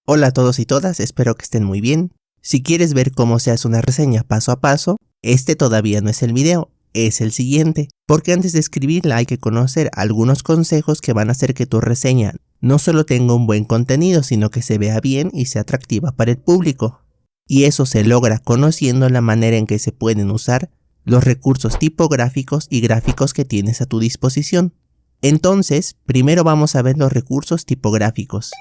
Hola a todos y todas, espero que estén muy bien. Si quieres ver cómo se hace una reseña paso a paso, este todavía no es el video, es el siguiente, porque antes de escribirla hay que conocer algunos consejos que van a hacer que tu reseña no solo tenga un buen contenido, sino que se vea bien y sea atractiva para el público. Y eso se logra conociendo la manera en que se pueden usar los recursos tipográficos y gráficos que tienes a tu disposición. Entonces, primero vamos a ver los recursos tipográficos.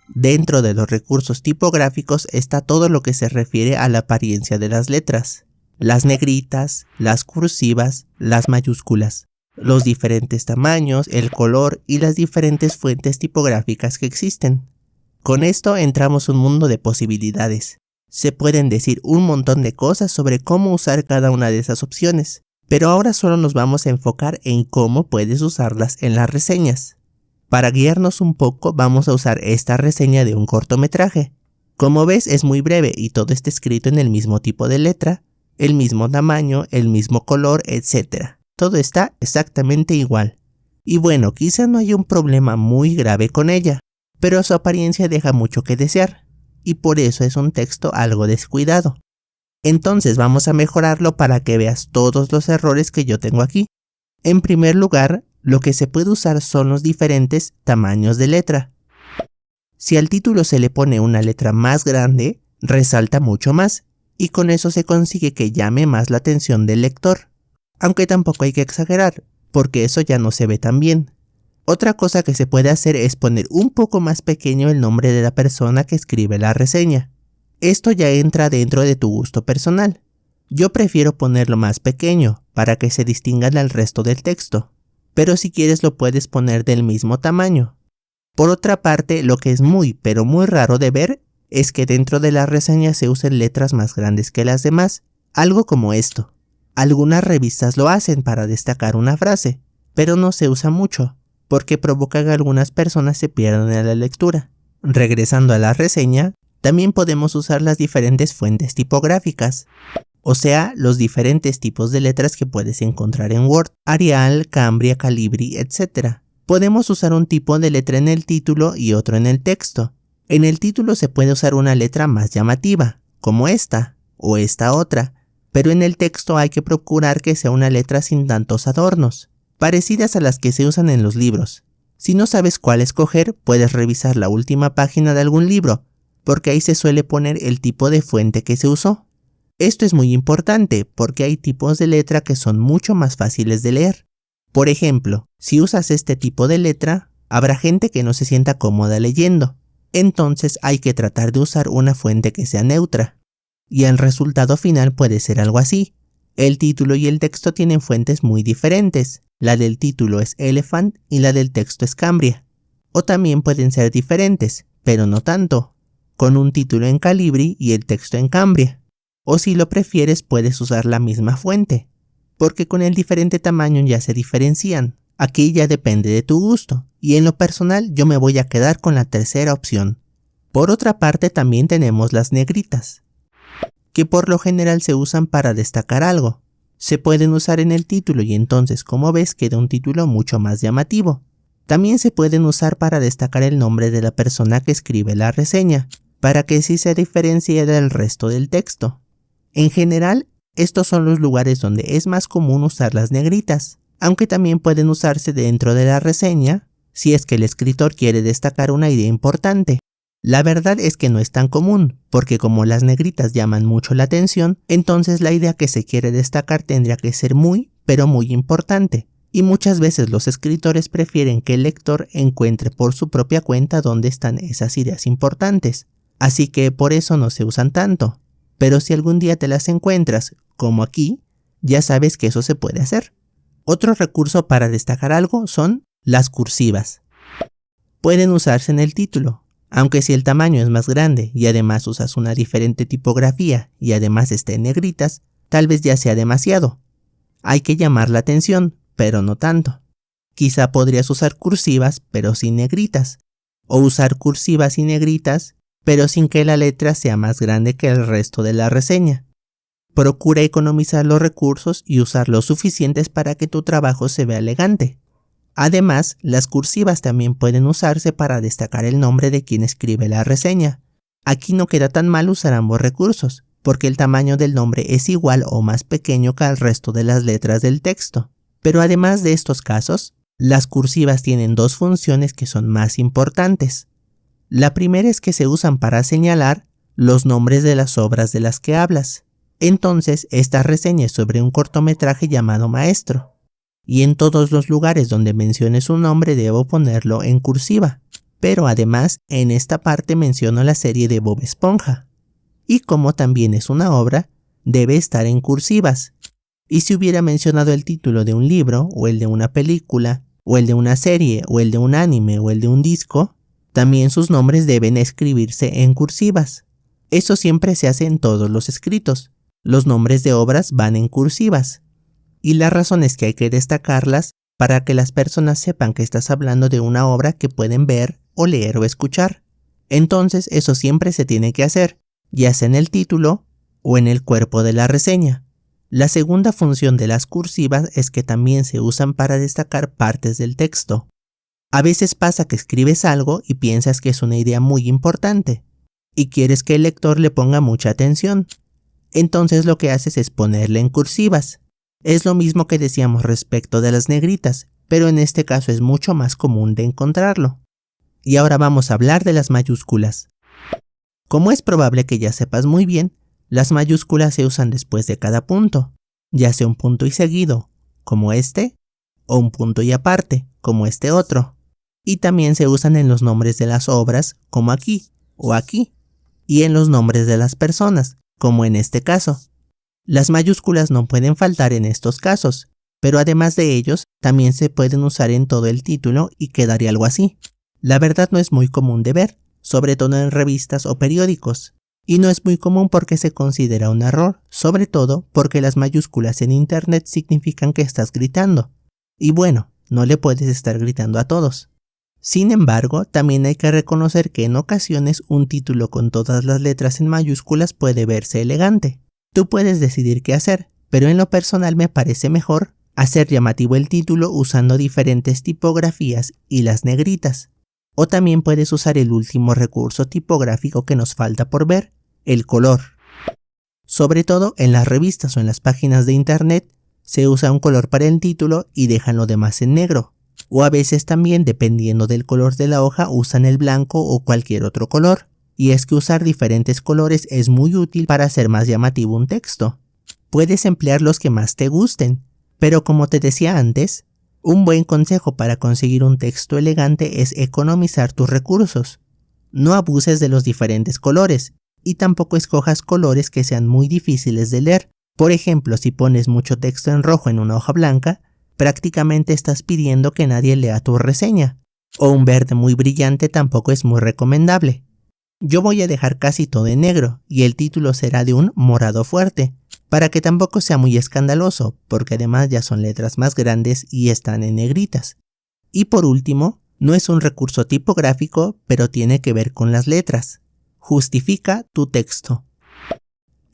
Dentro de los recursos tipográficos está todo lo que se refiere a la apariencia de las letras, las negritas, las cursivas, las mayúsculas, los diferentes tamaños, el color y las diferentes fuentes tipográficas que existen. Con esto entramos en un mundo de posibilidades. Se pueden decir un montón de cosas sobre cómo usar cada una de esas opciones, pero ahora solo nos vamos a enfocar en cómo puedes usarlas en las reseñas. Para guiarnos un poco vamos a usar esta reseña de un cortometraje. Como ves es muy breve y todo está escrito en el mismo tipo de letra, el mismo tamaño, el mismo color, etc. Todo está exactamente igual. Y bueno, quizá no haya un problema muy grave con ella, pero su apariencia deja mucho que desear, y por eso es un texto algo descuidado. Entonces vamos a mejorarlo para que veas todos los errores que yo tengo aquí. En primer lugar, lo que se puede usar son los diferentes tamaños de letra. Si al título se le pone una letra más grande, resalta mucho más, y con eso se consigue que llame más la atención del lector. Aunque tampoco hay que exagerar, porque eso ya no se ve tan bien. Otra cosa que se puede hacer es poner un poco más pequeño el nombre de la persona que escribe la reseña. Esto ya entra dentro de tu gusto personal. Yo prefiero ponerlo más pequeño, para que se distinga del resto del texto. Pero si quieres lo puedes poner del mismo tamaño. Por otra parte, lo que es muy pero muy raro de ver es que dentro de la reseña se usen letras más grandes que las demás, algo como esto. Algunas revistas lo hacen para destacar una frase, pero no se usa mucho, porque provoca que algunas personas se pierdan en la lectura. Regresando a la reseña, también podemos usar las diferentes fuentes tipográficas. O sea, los diferentes tipos de letras que puedes encontrar en Word, Arial, Cambria, Calibri, etc. Podemos usar un tipo de letra en el título y otro en el texto. En el título se puede usar una letra más llamativa, como esta o esta otra, pero en el texto hay que procurar que sea una letra sin tantos adornos, parecidas a las que se usan en los libros. Si no sabes cuál escoger, puedes revisar la última página de algún libro, porque ahí se suele poner el tipo de fuente que se usó. Esto es muy importante porque hay tipos de letra que son mucho más fáciles de leer. Por ejemplo, si usas este tipo de letra, habrá gente que no se sienta cómoda leyendo. Entonces hay que tratar de usar una fuente que sea neutra. Y el resultado final puede ser algo así. El título y el texto tienen fuentes muy diferentes. La del título es Elephant y la del texto es Cambria. O también pueden ser diferentes, pero no tanto, con un título en Calibri y el texto en Cambria. O si lo prefieres puedes usar la misma fuente, porque con el diferente tamaño ya se diferencian. Aquí ya depende de tu gusto, y en lo personal yo me voy a quedar con la tercera opción. Por otra parte también tenemos las negritas, que por lo general se usan para destacar algo. Se pueden usar en el título y entonces como ves queda un título mucho más llamativo. También se pueden usar para destacar el nombre de la persona que escribe la reseña, para que sí se diferencie del resto del texto. En general, estos son los lugares donde es más común usar las negritas, aunque también pueden usarse dentro de la reseña, si es que el escritor quiere destacar una idea importante. La verdad es que no es tan común, porque como las negritas llaman mucho la atención, entonces la idea que se quiere destacar tendría que ser muy, pero muy importante, y muchas veces los escritores prefieren que el lector encuentre por su propia cuenta dónde están esas ideas importantes, así que por eso no se usan tanto. Pero si algún día te las encuentras, como aquí, ya sabes que eso se puede hacer. Otro recurso para destacar algo son las cursivas. Pueden usarse en el título, aunque si el tamaño es más grande y además usas una diferente tipografía y además está en negritas, tal vez ya sea demasiado. Hay que llamar la atención, pero no tanto. Quizá podrías usar cursivas, pero sin negritas, o usar cursivas y negritas, pero sin que la letra sea más grande que el resto de la reseña. Procura economizar los recursos y usar los suficientes para que tu trabajo se vea elegante. Además, las cursivas también pueden usarse para destacar el nombre de quien escribe la reseña. Aquí no queda tan mal usar ambos recursos, porque el tamaño del nombre es igual o más pequeño que el resto de las letras del texto. Pero además de estos casos, las cursivas tienen dos funciones que son más importantes. La primera es que se usan para señalar los nombres de las obras de las que hablas. Entonces, esta reseña es sobre un cortometraje llamado Maestro. Y en todos los lugares donde mencione su nombre debo ponerlo en cursiva. Pero además, en esta parte menciono la serie de Bob Esponja. Y como también es una obra, debe estar en cursivas. Y si hubiera mencionado el título de un libro, o el de una película, o el de una serie, o el de un anime, o el de un disco, también sus nombres deben escribirse en cursivas. Eso siempre se hace en todos los escritos. Los nombres de obras van en cursivas. Y la razón es que hay que destacarlas para que las personas sepan que estás hablando de una obra que pueden ver o leer o escuchar. Entonces eso siempre se tiene que hacer, ya sea en el título o en el cuerpo de la reseña. La segunda función de las cursivas es que también se usan para destacar partes del texto. A veces pasa que escribes algo y piensas que es una idea muy importante y quieres que el lector le ponga mucha atención. Entonces lo que haces es ponerle en cursivas. Es lo mismo que decíamos respecto de las negritas, pero en este caso es mucho más común de encontrarlo. Y ahora vamos a hablar de las mayúsculas. Como es probable que ya sepas muy bien, las mayúsculas se usan después de cada punto, ya sea un punto y seguido, como este, o un punto y aparte, como este otro. Y también se usan en los nombres de las obras, como aquí o aquí, y en los nombres de las personas, como en este caso. Las mayúsculas no pueden faltar en estos casos, pero además de ellos, también se pueden usar en todo el título y quedaría algo así. La verdad no es muy común de ver, sobre todo en revistas o periódicos, y no es muy común porque se considera un error, sobre todo porque las mayúsculas en internet significan que estás gritando. Y bueno, no le puedes estar gritando a todos. Sin embargo, también hay que reconocer que en ocasiones un título con todas las letras en mayúsculas puede verse elegante. Tú puedes decidir qué hacer, pero en lo personal me parece mejor hacer llamativo el título usando diferentes tipografías y las negritas. O también puedes usar el último recurso tipográfico que nos falta por ver, el color. Sobre todo en las revistas o en las páginas de internet se usa un color para el título y dejan lo demás en negro. O a veces también, dependiendo del color de la hoja, usan el blanco o cualquier otro color. Y es que usar diferentes colores es muy útil para hacer más llamativo un texto. Puedes emplear los que más te gusten, pero como te decía antes, un buen consejo para conseguir un texto elegante es economizar tus recursos. No abuses de los diferentes colores, y tampoco escojas colores que sean muy difíciles de leer. Por ejemplo, si pones mucho texto en rojo en una hoja blanca, prácticamente estás pidiendo que nadie lea tu reseña. O un verde muy brillante tampoco es muy recomendable. Yo voy a dejar casi todo en negro y el título será de un morado fuerte, para que tampoco sea muy escandaloso, porque además ya son letras más grandes y están en negritas. Y por último, no es un recurso tipográfico, pero tiene que ver con las letras. Justifica tu texto.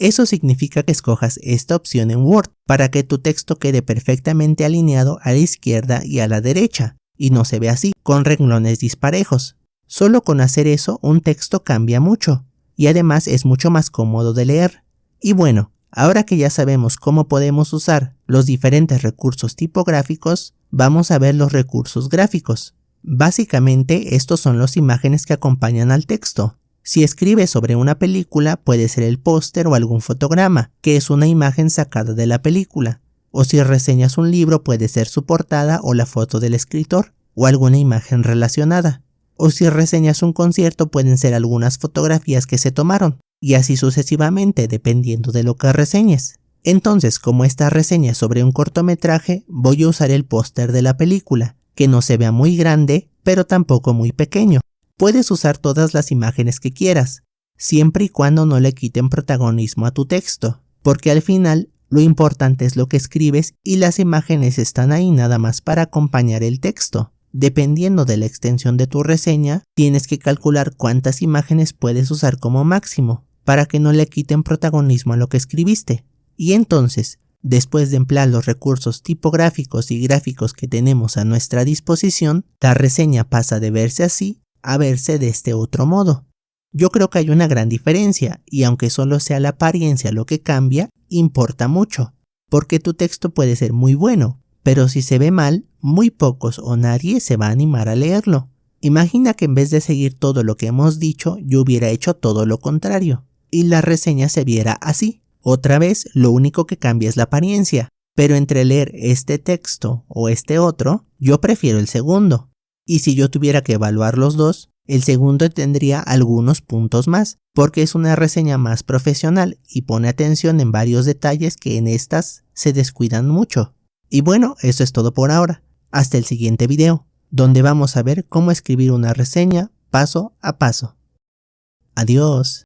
Eso significa que escojas esta opción en Word para que tu texto quede perfectamente alineado a la izquierda y a la derecha, y no se ve así, con renglones disparejos. Solo con hacer eso un texto cambia mucho, y además es mucho más cómodo de leer. Y bueno, ahora que ya sabemos cómo podemos usar los diferentes recursos tipográficos, vamos a ver los recursos gráficos. Básicamente estos son las imágenes que acompañan al texto. Si escribes sobre una película, puede ser el póster o algún fotograma, que es una imagen sacada de la película. O si reseñas un libro, puede ser su portada o la foto del escritor, o alguna imagen relacionada. O si reseñas un concierto, pueden ser algunas fotografías que se tomaron, y así sucesivamente, dependiendo de lo que reseñes. Entonces, como esta reseña es sobre un cortometraje, voy a usar el póster de la película, que no se vea muy grande, pero tampoco muy pequeño. Puedes usar todas las imágenes que quieras, siempre y cuando no le quiten protagonismo a tu texto, porque al final lo importante es lo que escribes y las imágenes están ahí nada más para acompañar el texto. Dependiendo de la extensión de tu reseña, tienes que calcular cuántas imágenes puedes usar como máximo, para que no le quiten protagonismo a lo que escribiste. Y entonces, Después de emplear los recursos tipográficos y gráficos que tenemos a nuestra disposición, la reseña pasa de verse así a verse de este otro modo. Yo creo que hay una gran diferencia, y aunque solo sea la apariencia lo que cambia, importa mucho, porque tu texto puede ser muy bueno, pero si se ve mal, muy pocos o nadie se va a animar a leerlo. Imagina que en vez de seguir todo lo que hemos dicho, yo hubiera hecho todo lo contrario, y la reseña se viera así. Otra vez, lo único que cambia es la apariencia, pero entre leer este texto o este otro, yo prefiero el segundo. Y si yo tuviera que evaluar los dos, el segundo tendría algunos puntos más, porque es una reseña más profesional y pone atención en varios detalles que en estas se descuidan mucho. Y bueno, eso es todo por ahora. Hasta el siguiente video, donde vamos a ver cómo escribir una reseña paso a paso. Adiós.